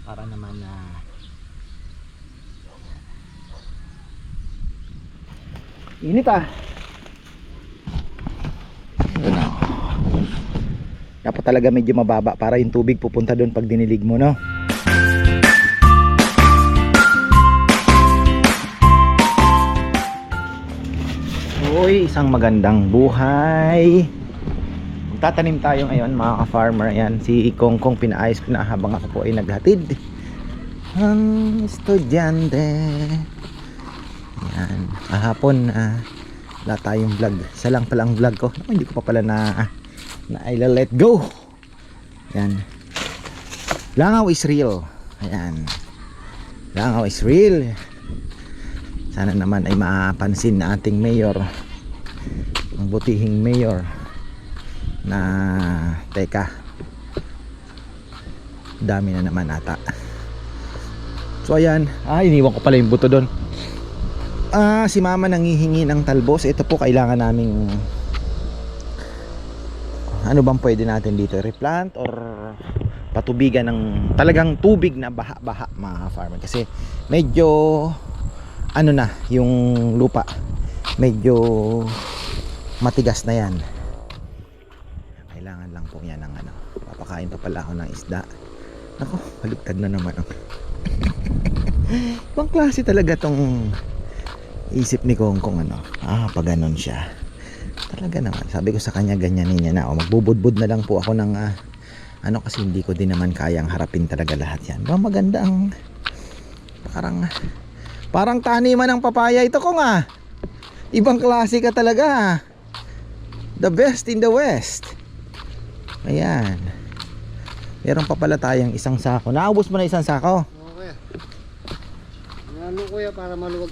para naman na init ah. Ito na. Dapat talaga medyo mababa para yung tubig pupunta doon pag dinilig mo, no? Uy, isang magandang buhay. Magtatanim tayo ngayon mga ka-farmer. Ayan, si Kongkong pinaayos ko na habang ako po ay naghatid ang estudyante. Ayan, kahapon wala tayong vlog. Isa lang palang vlog ko. Hindi ko pa pala na let go. Ayan, langaw is real. Ayan, langaw is real. Sana naman ay mapansin na ating mayor, ang butihing mayor na teka, dami na naman ata. So ayan, iniwan ko pala yung buto doon. Si mama nangihingi ng talbos. Ito po kailangan naming, ano bang pwede natin dito, replant or patubigan ng talagang tubig na baha-baha mga farmer, kasi medyo ano na yung lupa, medyo matigas na yan. Kailangan lang po yan ng ano, papakain pa pala ako ng isda. Ako, baligtad na naman ibang klase talaga tong isip ni Kongkong, ano. Pag ganon siya talaga naman, sabi ko sa kanya ganyanin niya na, magbubudbud na lang po ako ng ano, kasi hindi ko din naman kayang harapin talaga lahat yan. Maganda ang parang taniman ng papaya ito ko nga. Ibang klase ka talaga. The best in the West. Ayan. Meron pa pala tayong isang sako. Naubos mo na isang sako? Okay. Ano kuya, para maluwag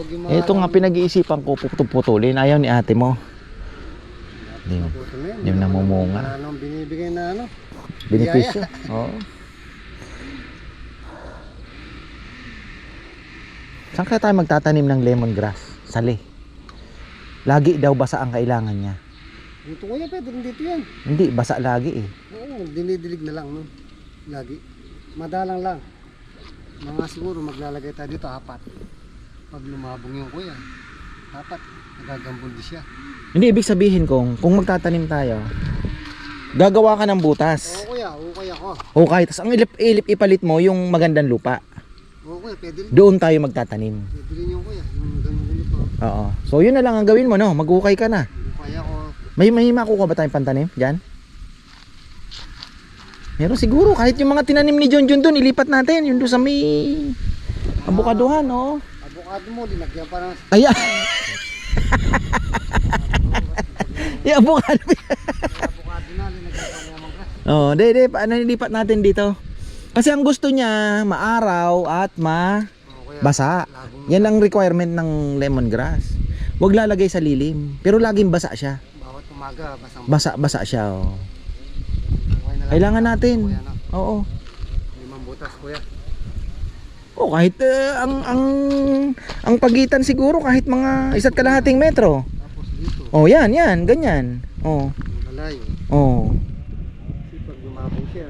yung mga... Ito nga pinag-iisipan ko putulin. Ayaw ni ate mo. Hindi mo namumunga. Anong binibigay na ano? Benepisyo. Oo. Saan kaya tayo magtatanim ng lemongrass? Sali. Lagi daw basa ang kailangan niya. Dito kuya, pwede rin dito yan. Hindi, basa lagi eh. Oo, dinidilig na lang nun. Lagi. Madalang lang. Mga siguro maglalagay tayo dito, 4. Pag lumabong yung kuya, 4. Nagagambol di siya. Hindi, ibig sabihin kung magtatanim tayo, gagawa ka ng butas. Oo kuya, okay ako. Okay, tas ang ilip ipalit mo yung magandang lupa. Oo kuya, pwede rin. Doon tayo magtatanim. Pwede rin yung kuya, yung ganyan ito. Oo. So yun na lang ang gawin mo, no? Mag-ukay ka na. Okay ako. May makukuha ba tayong pantanim diyan? Meron siguro, kahit yung mga tinanim ni John doon, ilipat natin yung doon sa may abukaduhan, no? Abukado mo, linagyan pa ng... Ay, yung abukado. Abukado na, linagyan pa ng lemongrass. Oh, paano nilipat natin dito? Kasi ang gusto niya, maaraw at basa. Yan ang requirement ng lemongrass. Huwag lalagay sa lilim, pero laging basa siya. Bawat umaga, Basa siya, oh. Okay na lang. Kailangan natin. Kuya, no? Oo. 5 butas kuya. Oh, kahit ang pagitan siguro kahit mga 1.5 metro. Tapos dito, Oh, yan, ganyan. Oh. malayo. Oh. Kasi pag lumabong siya,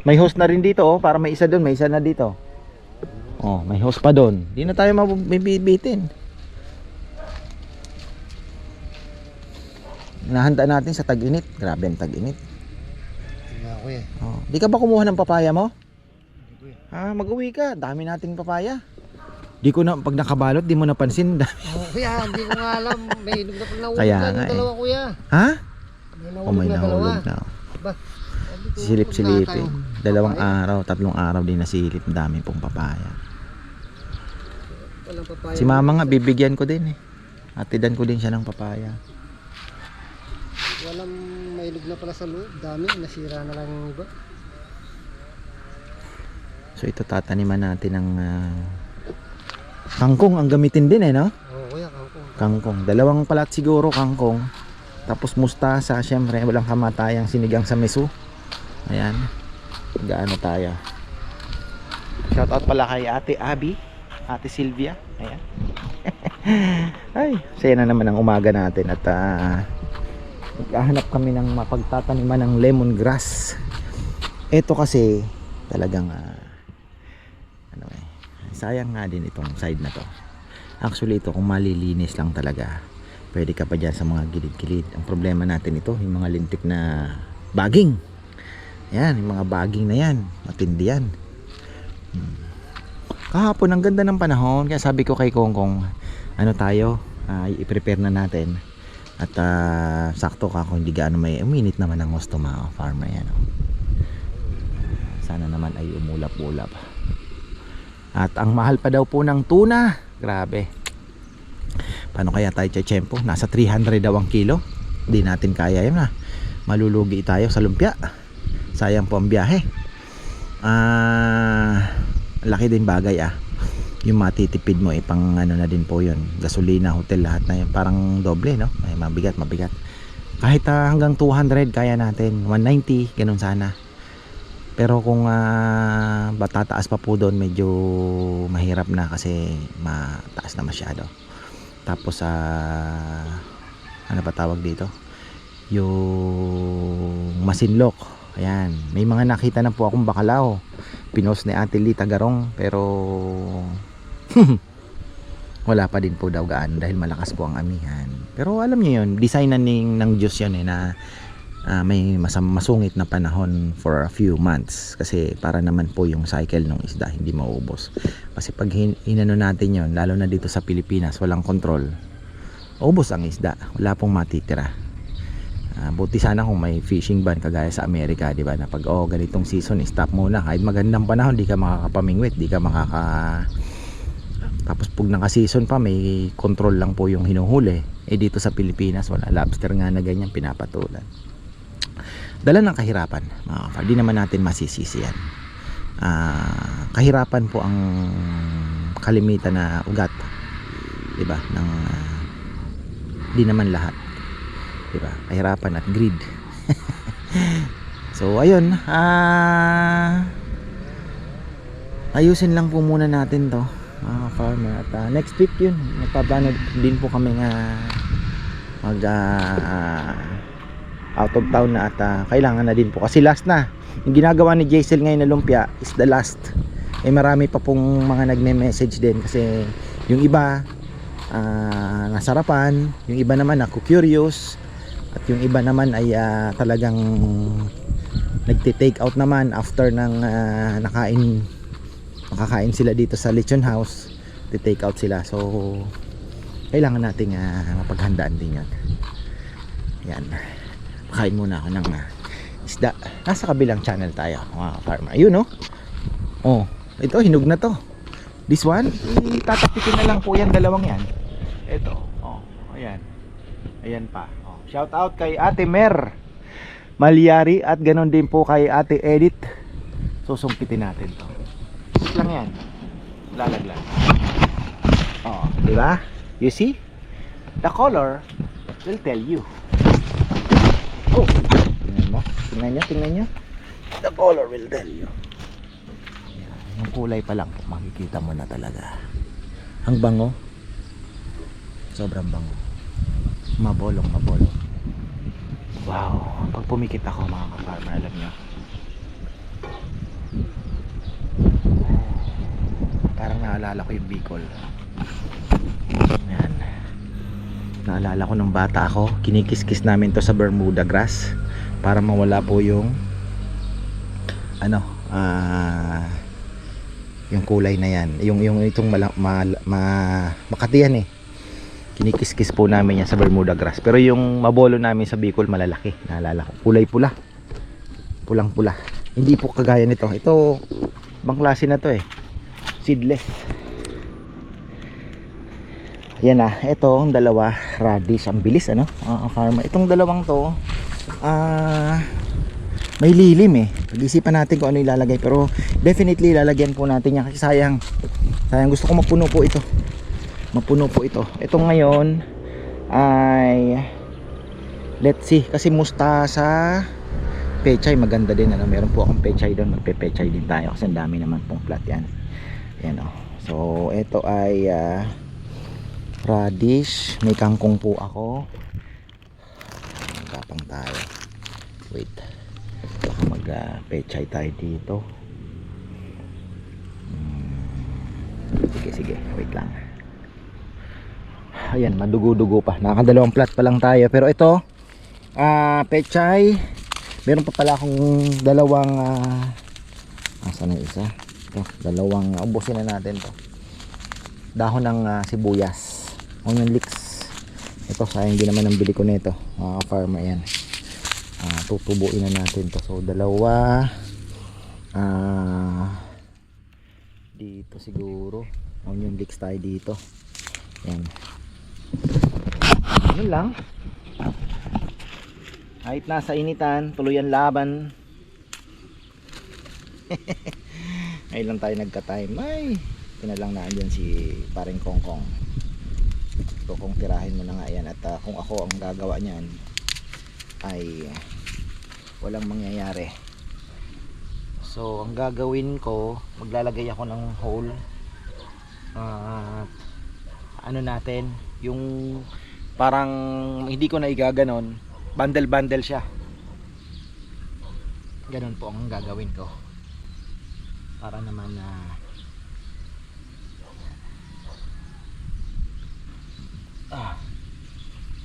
May hose na rin dito, oh, para may isa doon, may isa na dito. Oh, may hose pa doon. Hindi na tayo mabibitin. Nahanda natin sa tag-init. Grabe ang tag-init. wala kuya. Oh, di ka ba kumuha ng papaya mo? Hindi kuya. Mag-uwi ka. Dami nating papaya. Di ko na, pag nakabalot, di mo napansin. Kuya, hindi ko nga alam. May inog na pag nahulog Kaya na nga yung dalawa kuya. Ha? May Oh, may nahulog na dalawa. nahulog na. Ba? Silip-silipin. 2 araw, 3 araw din nasilip. Dami pong papaya. Walang papaya. Si mama nga, bibigyan ko din eh. Atidan ko din siya ng papaya. Walang mailog na pala sa loob. Dami, nasira na lang yung iba. So ito tataniman natin ng kangkong ang gamitin din eh, no? Oo kuya, kangkong. Kangkong. 2 palat siguro kangkong. Tapos mustasa, syempre walang kamatayang sinigang sa meso. Ayan. Gaano tayo. Shout out pala kay Ate Abby, Ate Sylvia. Ayan. Ay, saya na naman ang umaga natin at Naghahanap kami ng mapagtataniman ng lemongrass. Ito kasi talagang ano sayang nga din itong side na to. Actually ito kung malilinis lang talaga, pwede ka pa dyan sa mga gilid-gilid. Ang problema natin ito, yung mga lintik na baging. Yan, yung mga baging na yan, matindi yan. Kahapon ang ganda ng panahon, kaya sabi ko kay Kongkong, ano tayo, i-prepare na natin. At sakto ka kung hindi gaano may uminit naman ang gusto mga farmer yan. Sana naman ay umulap-ulap. At ang mahal pa daw po ng tuna, grabe. Paano kaya tayo tiyempo? Nasa 300 daw ang kilo. Hindi natin kaya yun na. Malulugi tayo sa lumpia. Sayang po ang biyahe. Laki din bagay yung matitipid mo pang ano na din po yun, gasolina, hotel, lahat na yun, parang doble no, ay mabigat kahit hanggang 200 kaya natin, 190 ganun sana, pero kung batataas pa po doon medyo mahirap na kasi mataas na masyado. Tapos ano pa tawag dito, yung masinlok, ayan, may mga nakita na po akong bakalao, pinost ni Ate Lee Tagarong, pero wala pa din po daw gaan dahil malakas po ang amihan. Pero alam niyo yun, design ng Diyos yun na may masungit na panahon for a few months, kasi para naman po yung cycle ng isda hindi maubos. Kasi pag hinano natin yun, lalo na dito sa Pilipinas, walang control, ubos ang isda, wala pong matitira. Buti sana kung may fishing ban kagaya sa Amerika, di ba, na pag ganitong season stop muna, kahit magandang panahon di ka makakapamingwit, di ka tapos pag naka-season pa may control lang po yung hinuhuli. Dito sa Pilipinas wala, lobster nga na ganyan pinapatulan. Dala ng kahirapan mga kapal, di naman natin masisisi yan. Kahirapan po ang kalimitan na ugat, di ba, ng di naman lahat, diba? Kahirapan at greed. So ayun, ayusin lang po muna natin to mga farmer. At next week yun, napaplano din po kami nga mag out of town na, at kailangan na din po kasi last na yung ginagawa ni Jaisel ngayon na lumpia is the last. Marami pa pong mga nagme-message din kasi yung iba nasarapan, yung iba naman ako curious, at yung iba naman ay talagang nagti-take out naman after ng nakakain sila dito sa Lechon House, ti-take out sila. So kailangan nating mapaghandaan din yan. Yan, kain muna ako ng isda. Nasa kabilang channel tayo mga farmer. Ayun ito hinug na to. This one, itatapikin na lang po yan, dalawang yan. Ito, ayan. Ayan pa. Shout out kay Ate Mer Malyari, at ganon din po kay Ate Edith. Susungkitin natin to. Ito lang yan. Lalaglag. Di ba? You see? The color will tell you. Tingnan mo. Tingnan nyo. The color will tell you. Yung kulay pa lang po, makikita mo na talaga. Ang bango. Sobrang bango. Mabolong. Wow. Pag pumikit ako mga ka-farmer, alam nyo, parang naalala ko yung Bicol. Yan. Naalala ko nung bata ako, kinikis-kis namin to sa Bermuda grass para mawala po yung yung kulay na yan, yung itong makati yan kinikis-kis po namin yan sa Bermuda grass. Pero yung mabolo namin sa Bicol malalaki, naalala ko, kulay pula, pulang-pula. Hindi po kagaya nito. Ito bang klase na to seedless. Yan ito ang dalawa, radish. Ang bilis farmer. Itong dalawang to may lilim pag-isipan natin kung ano ilalagay, pero definitely lalagyan po natin yan kasi sayang gusto ko mapuno po ito. Ito ngayon ay let's see, kasi mustasa, pechay, maganda din meron po akong pechay doon, magpe-pechay din tayo kasi ang dami naman pong plat yan. So ito ay radish, may kangkong po ako, patong tayo. Wait, baka mag pechay tayo dito. Sige, wait lang. Ayan, madugo-dugo pa. Nakakadalawang plat pa lang tayo. Pero ito, pechay. Meron pa pala akong dalawang asan na isa? Ito, dalawang, ubusin na natin to. Dahon ng sibuyas, onion leeks. Ito, sayang din naman ang bili ko nito, mga farmer yan. Tutubuin na natin to. So dalawa, dito siguro onion leeks tayo dito. Yan, ano lang, kahit nasa initan, tuloy ang laban. Ngayon lang tayo nagka-time. Ay, pinalang na andyan si paring Kongkong. So kung tirahin mo na nga yan, at kung ako ang gagawa niyan, ay walang mangyayari. So ang gagawin ko, maglalagay ako ng hole. Ano natin, yung parang hindi ko na igaganon, bundle siya. Ganon po ang gagawin ko. Para naman na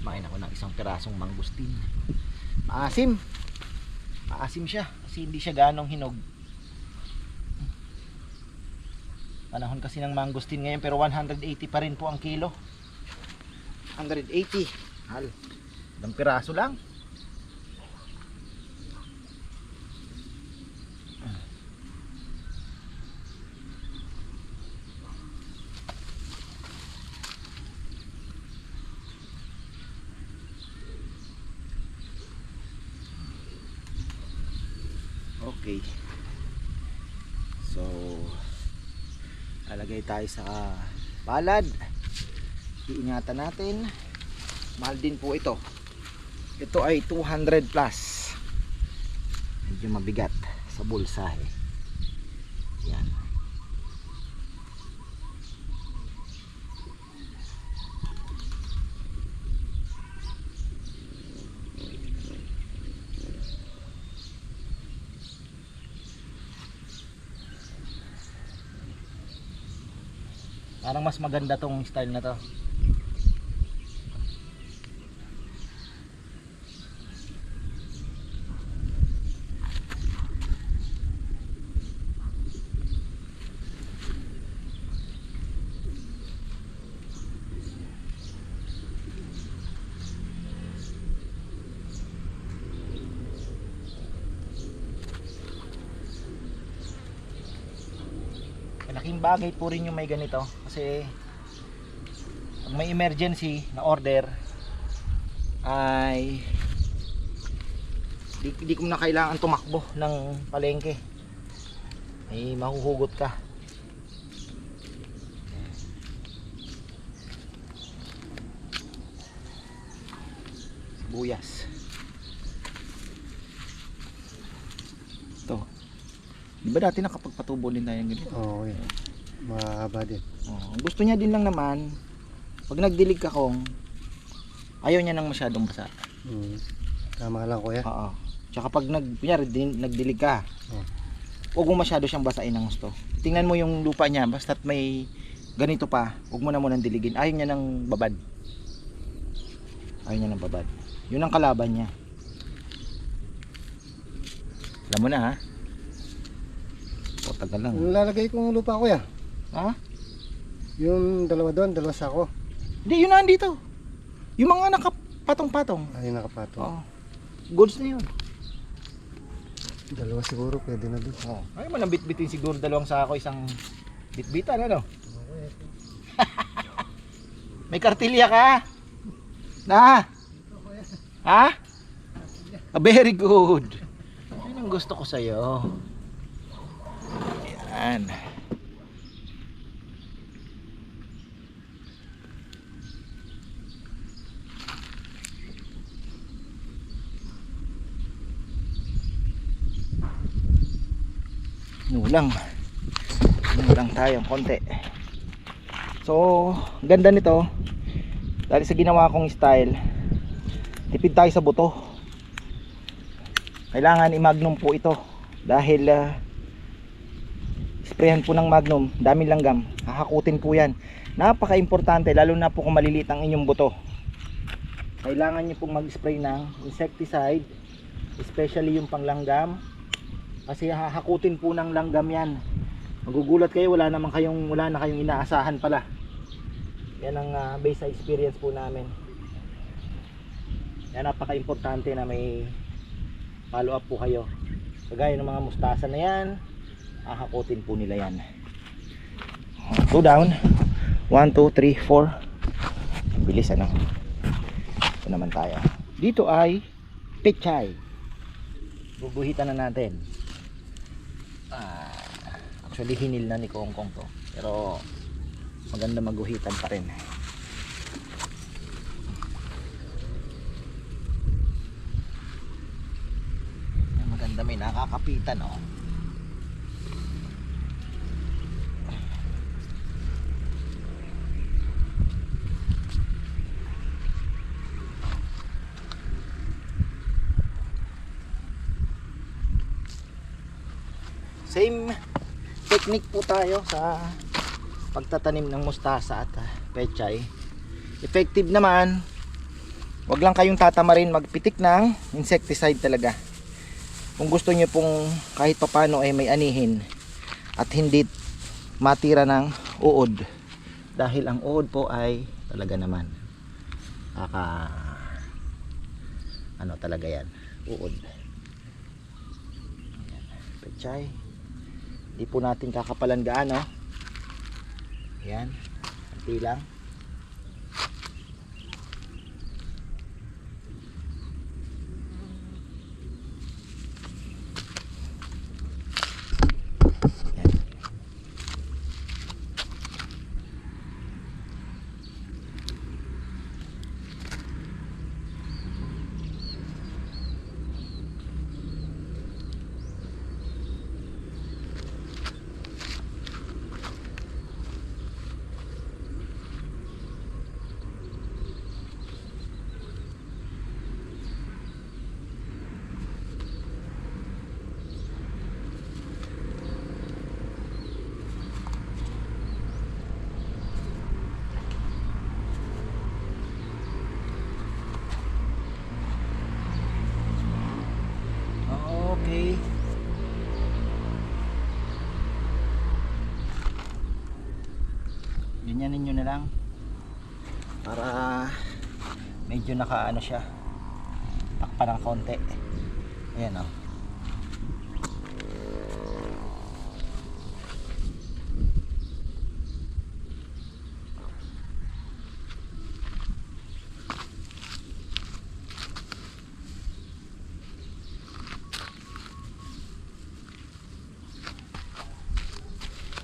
main ako ng isang pirasong mangustin. Maasim siya kasi hindi siya ganong hinog. Panahon kasi ng mangustin ngayon, pero 180 pa rin po ang kilo. 180. Ilang piraso lang. Okay. So lalagay tayo sa palad. Iingatan natin. Mahal din po ito. Ito ay 200 plus. Medyo mabigat sa bulsa eh. Yan. Parang mas maganda tong style na to. Malaking bagay po rin yung may ganito, kasi pag may emergency na order ay di ko na kailangan tumakbo ng palengke, ay mahuhugot ka. Sibuyas ito. Di ba dati nakapagpatubo din tayo ng ganito? Oo, yan. Mahaba din. Gusto niya din lang naman, pag nagdilig ka kong, ayaw niya nang masyadong basa. Tama lang kuya. Oo. Tsaka pag nagdilig ka, huwag mo masyado siyang basain ng gusto. Tingnan mo yung lupa niya, basta't may ganito pa, huwag mo na munang diligin. Ayaw niya ng babad. Ayaw niya ng babad. Yun ang kalaban niya. Alam mo na ha? O, tagal lang. Yung lalagay kong lupa kuya. Ha? Yung dalawa doon, dalawa sako. Hindi, yun na andito. Yung mga nakapatong-patong. Ay, nakapato. Oo. Goods na yun. Dalawa siguro, pwede na doon. Oo. Ay, malambit-bitin siguro dalawang sako, isang bitbitan, ano? May kartilya ka? Na? Ha? Very good. Yun ang gusto ko sa'yo. Yan. Nulang tayo konti. So ganda nito dahil sa ginawa kong style, tipid tayo sa buto. Kailangan i-magnum po ito dahil sprayan po ng magnum, daming langgam, hahakutin po yan. Napaka-importante lalo na po kung maliliit ang inyong buto. Kailangan nyo pong mag-spray ng insecticide, especially yung panglanggam, kasi hahakutin po ng langgam yan. Magugulat kayo, wala na kayong inaasahan pala. Yan ang based sa experience po namin. Yan, napaka-importante na may follow up po kayo. Kagaya ng mga mustasa na yan, hahakutin po nila yan. 2 down, 1, 2, 3, 4. Bilis ano. Ito naman tayo. Dito ay pechay. Guguhitan na natin. Actually hinil na ni Kongkong to, pero maganda maguhitan pa rin. Maganda, may nakakapitan oh. Same technique po tayo sa pagtatanim ng mustasa at pechay. Effective naman. Wag lang kayong tatamarin, magpitik ng insecticide talaga. Kung gusto niyo pong kahit papano ay may anihin at hindi matira ng uod, dahil ang uod po ay talaga naman ano talaga yan, uod. Pechay, di po natin kakapalan gaano. Yan, konti lang. Yan. Okay. Ganyanin nyo na lang para medyo nakaano siya, takpan ng konti. Ayan o.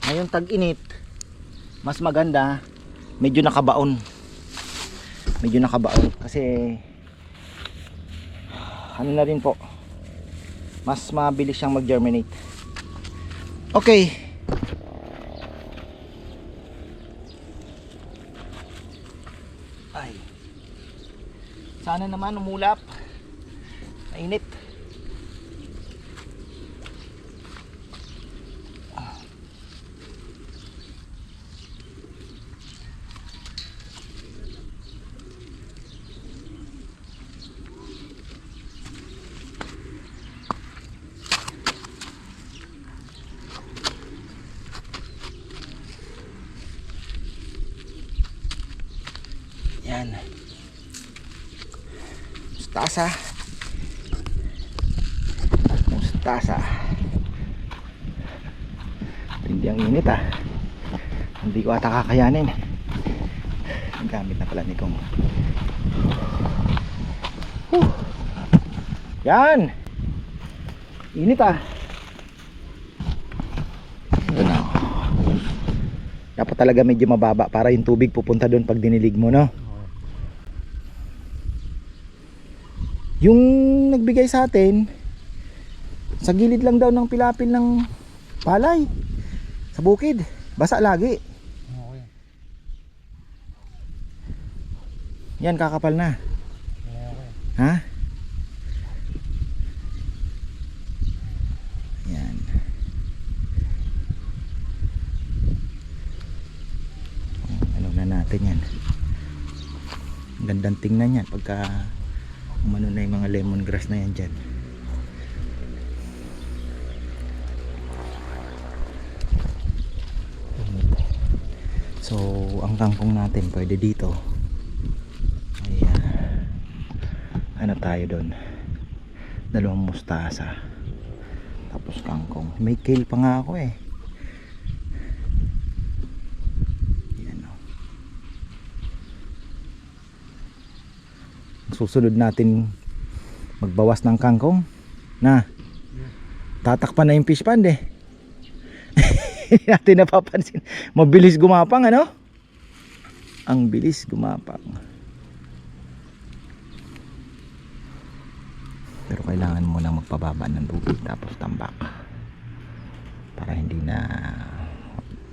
Ngayon tag-init, mas maganda medyo nakabaon. Medyo nakabaon kasi ano na rin po, mas mabilis siyang mag-germinate. Okay. Ay. Sana naman umulap. Mainit. Yan. Mustasa. Mustasa. Hindi ang init ah. Hindi ko ata kakayanin. Ang gamit na pala ni Kong. Yan. Init ah. Ito na. Dapat talaga medyo mababa para yung tubig pupunta doon pag dinilig mo, no? Yung nagbigay sa atin, sa gilid lang daw ng pilapil ng palay, sa bukid, basa lagi. Okay. Yan, kakapal na. Okay. Ha? natin yan. Ang gandang tingnan yan pagka umano na yung mga lemongrass na yan dyan. So ang kangkong natin pwede dito. Ayan. Ano tayo doon? Dalawang mustasa. Tapos kangkong. May kale pa nga ako eh. Yan o. Susunod natin magbawas ng kangkong. Na. Tatakpan na yung fish pond eh. Hindi natin napapansin. Mabilis gumapang ano? Ang bilis gumapang. Pero kailangan mo na magpababa ng tubig tapos tambak. Para hindi na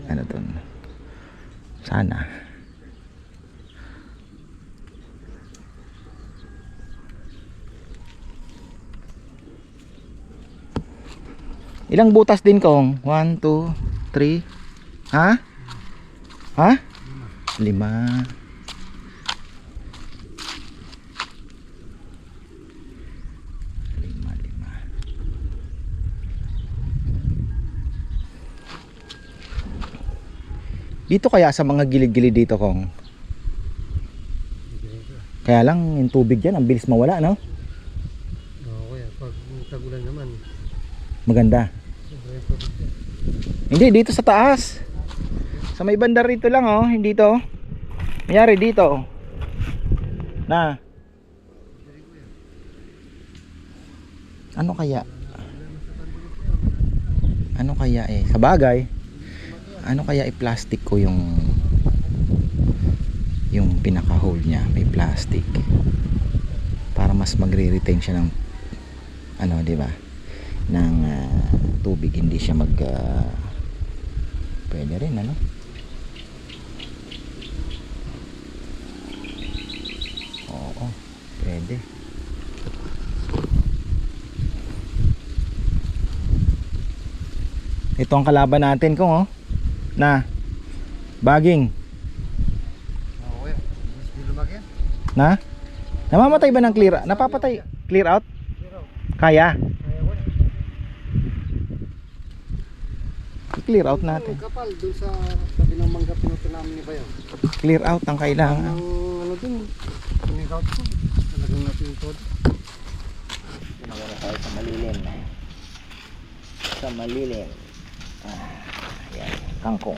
ano dun. Sana. Ilang butas din kong? 1, 2, 3. Ha? Ha? 5. Dito kaya sa mga gilid-gilid dito kong. Kaya lang yung tubig dyan, ang bilis mawala, no? Oo, kuya. Pag tagulan naman, Maganda. sobrang tubig yan. Hindi, dito sa taas. Sa may banda rito lang, oh. Hindi dito. Mayari dito. Na. Ano kaya? Ano kaya eh? Sa bagay. Ano kaya i-plastic ko yung pinaka-hole niya, may plastic. Para mas magre-retain siya ng ano, 'di ba? Ng tubig, hindi siya pwede rin ano. Oo, pwede. Ito ang kalaban natin kung oh. Na baging. Oo, kuya. Hindi lumaki yan. Na? Namamatay ba ng clear? Napapatay clear out? Pero, Kaya. kaya ko na. I-clear out natin. Kapal dun sa tabi ng mangga pinuto namin ni Bayo. Clear out ang kailangan. Ang ano dun, pinigaw ko. Talagang napintod. Pinawala tayo sa malilim. Sa malilim. Ayan, kangkong.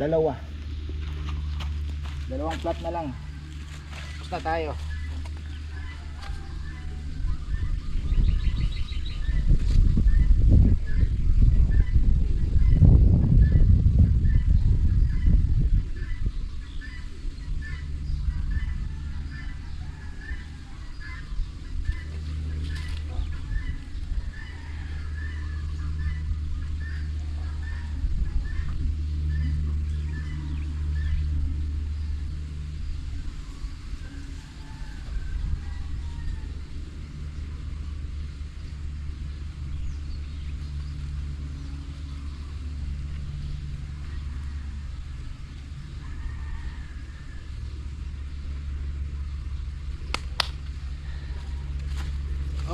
Dalawang plat na lang. Basta tayo.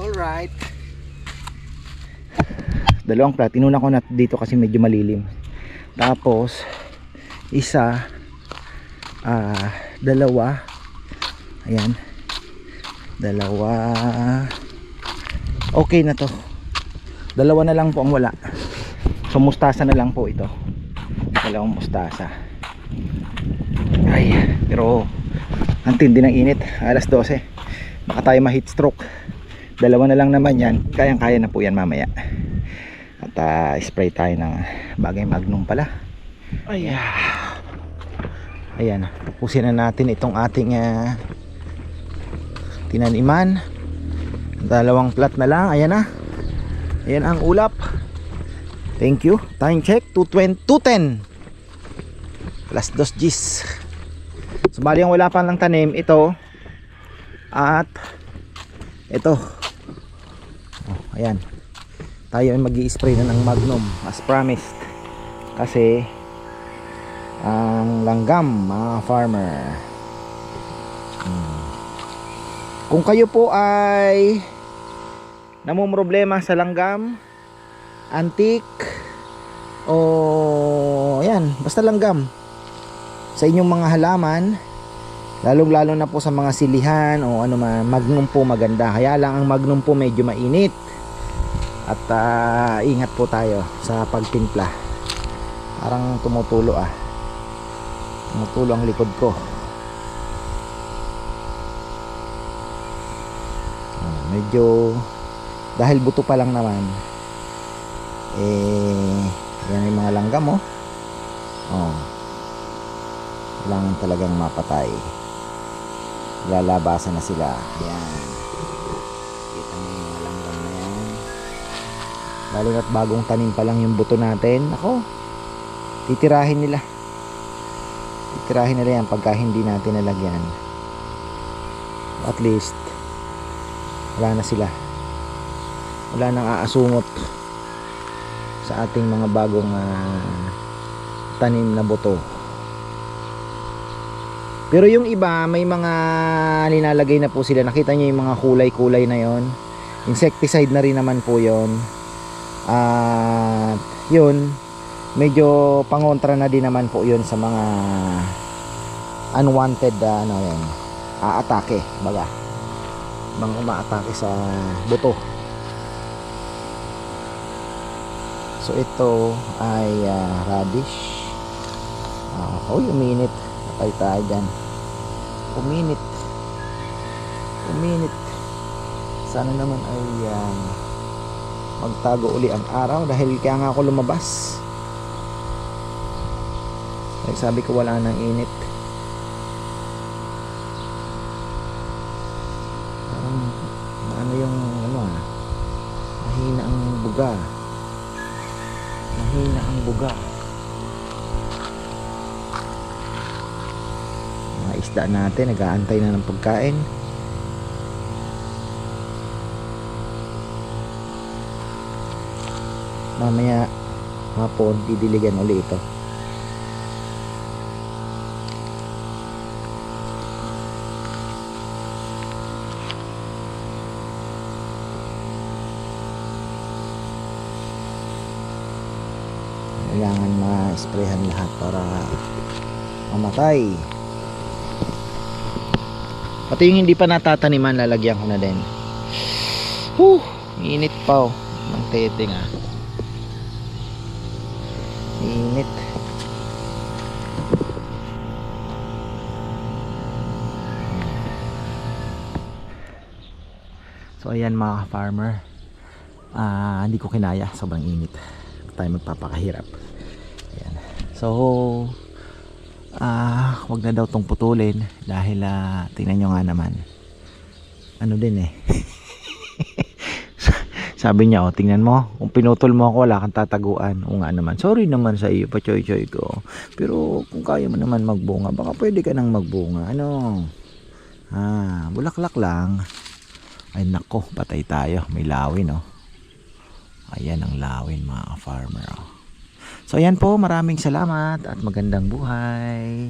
Alright. Dalawang plat. Inuna ko na dito kasi medyo malilim. Tapos isa, dalawa. Ayan. Dalawa. Okay na to. Dalawa na lang po ang wala. So mustasa na lang po ito. Dalawang mustasa. Ay, pero ang tindi ng init. Alas 12. Baka tayo ma-heat stroke. Dalawa na lang naman yan. Kayang-kaya na po yan mamaya. At spray tayo ng bagay Magnum pala. Ayan. Ayan. Tapusin na natin itong ating tinaniman. Dalawang plat na lang. Ayan na. Ayan ang ulap. Thank you. Time check. 2:10. Alas 2 Gs. So bali ang wala pa lang tanim ito. At ito. Ayan, tayo ay mag-i-spray na ng Magnum as promised kasi ang langgam mga farmer, kung kayo po ay namumroblema sa langgam, antik o ayan, basta langgam sa inyong mga halaman, lalong lalo na po sa mga silihan o ano man, Magnum po maganda. Kaya lang ang Magnum po medyo mainit. At ingat po tayo sa pagtimpla. Parang tumutulo tumutulo ang likod ko. Medyo dahil buto pa lang naman. Yan yung mga langgam kailangan talagang mapatay. Lalabasan na sila. Ayan. Kita nyo yung mga langgam na yan. Lalo na't bagong tanim pa lang yung buto natin. Ako, titirahin nila yan pagka hindi natin nalagyan. At least wala na sila, wala nang aasungot sa ating mga bagong tanim na buto. Pero yung iba may mga nilalagay na po sila. Nakita nyo yung mga kulay-kulay na yon, insecticide na rin naman po yon. At yun, medyo pangontra na din naman po yun sa mga unwanted aatake, baga mga umaatake sa buto. So ito ay radish. Uminit. Patay tayo dyan. Uminit. Sana naman ay magtago uli ang araw dahil kaya nga ako lumabas. Sabi ko wala nang init. Parang yung mahina ang buga. Mga isda natin nag-aantay na ng pagkain. Mamaya hapon didiligan uli ito. Kailangan ma-sprayhan lahat para mamatay. Pati yung hindi pa natataniman lalagyan ko na din. Init pa ng tete nga. Init. So ayan mga farmer, hindi ko kinaya, sobrang init. Tayo magpapakahirap. Ayan. So wag na daw tong putulin dahil tingnan nyo nga naman. Ano din eh. Sabi niya, tingnan mo, kung pinutol mo ako, wala kang tataguan. O nga naman, sorry naman sa iyo, pachoy-choy ko. Pero kung kaya mo naman magbunga, baka pwede ka nang magbunga. Ano? Bulaklak lang. Ay nako, patay tayo. May lawin, oh. Ayan ang lawin, mga farmer, oh. So ayan po, maraming salamat at magandang buhay.